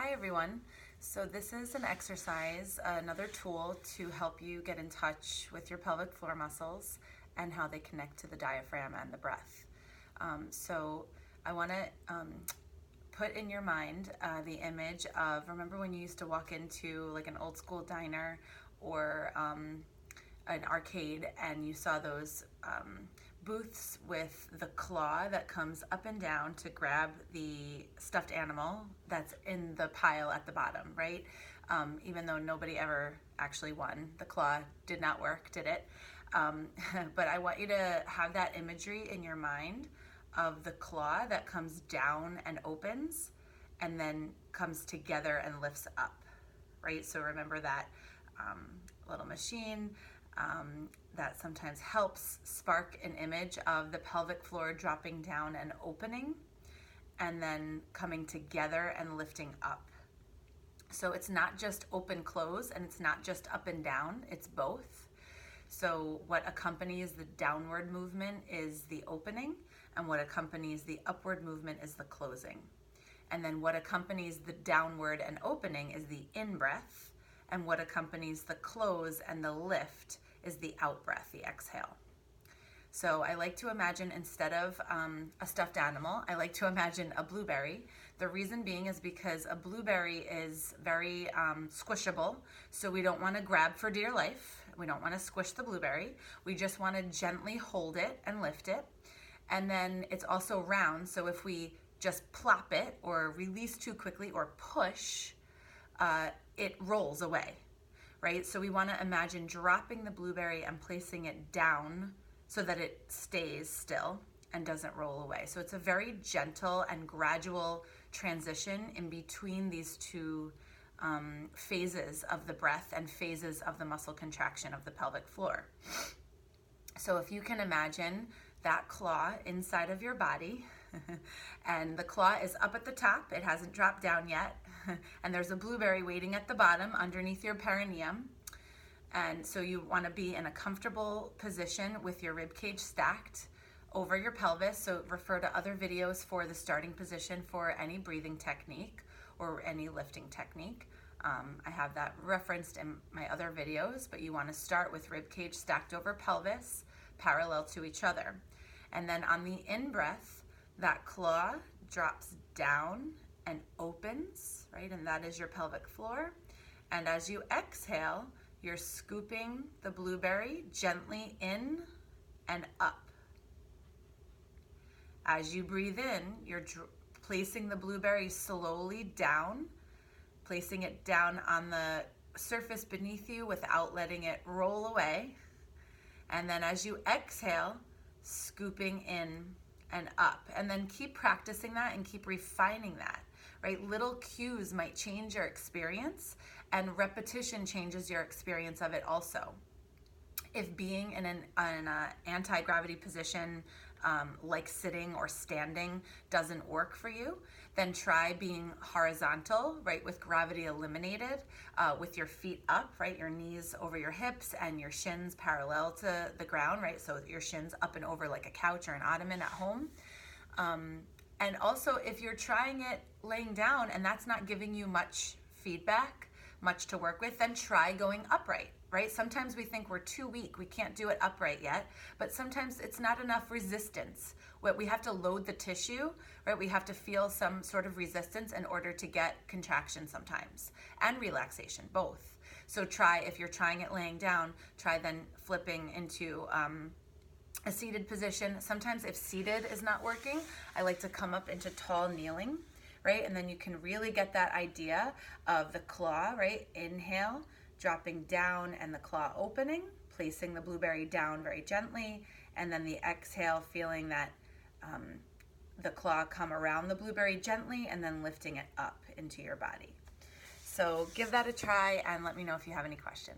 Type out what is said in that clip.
Hi everyone. So this is an exercise, another tool to help you get in touch with your pelvic floor muscles and how they connect to the diaphragm and the breath. So I want to put in your mind the image of, remember when you used to walk into like an old school diner or an arcade and you saw those booths with the claw that comes up and down to grab the stuffed animal that's in the pile at the bottom, right? Even though nobody ever actually won. The claw did not work, did it? But I want you to have that imagery in your mind of the claw that comes down and opens and then comes together and lifts up, right? So remember that little machine that sometimes helps spark an image of the pelvic floor dropping down and opening and then coming together and lifting up. So it's not just open close and it's not just up and down, it's both. So what accompanies the downward movement is the opening, and what accompanies the upward movement is the closing. And then what accompanies the downward and opening is the in-breath, and what accompanies the close and the lift is the out-breath, the exhale. So I like to imagine, instead of a stuffed animal, I like to imagine a blueberry. The reason being is because a blueberry is very squishable, so we don't want to grab for dear life. We don't want to squish the blueberry. We just want to gently hold it and lift it. And then it's also round, so if we just plop it or release too quickly or push, it rolls away, right? So we want to imagine dropping the blueberry and placing it down so that it stays still and doesn't roll away. So it's a very gentle and gradual transition in between these two phases of the breath and phases of the muscle contraction of the pelvic floor. So if you can imagine that claw inside of your body, and the claw is up at the top, it hasn't dropped down yet, and there's a blueberry waiting at the bottom underneath your perineum. And so you want to be in a comfortable position with your rib cage stacked over your pelvis. So refer to other videos for the starting position for any breathing technique or any lifting technique. I have that referenced in my other videos, but you want to start with rib cage stacked over pelvis, parallel to each other. And then on the in-breath, that claw drops down and opens, right? And that is your pelvic floor. And as you exhale, you're scooping the blueberry gently in and up. As you breathe in, you're placing the blueberry slowly down, placing it down on the surface beneath you without letting it roll away. And then as you exhale, scooping in and up. And then keep practicing that and keep refining that, right? Little cues might change your experience, and repetition changes your experience of it also. If being in an anti-gravity position, like sitting or standing, doesn't work for you, then try being horizontal, right, with gravity eliminated, with your feet up, right, your knees over your hips and your shins parallel to the ground, right, so your shins up and over like a couch or an ottoman at home. And also, if you're trying it laying down and that's not giving you much feedback, much to work with, then try going upright, right? Sometimes we think we're too weak, we can't do it upright yet, but sometimes it's not enough resistance. We have to load the tissue, right? We have to feel some sort of resistance in order to get contraction sometimes, and relaxation, both. So try, if you're trying it laying down, try then flipping into a seated position. Sometimes if seated is not working, I like to come up into tall kneeling, right? And then you can really get that idea of the claw, right? Inhale, dropping down and the claw opening, placing the blueberry down very gently, and then the exhale, feeling that the claw come around the blueberry gently and then lifting it up into your body. So give that a try and let me know if you have any questions.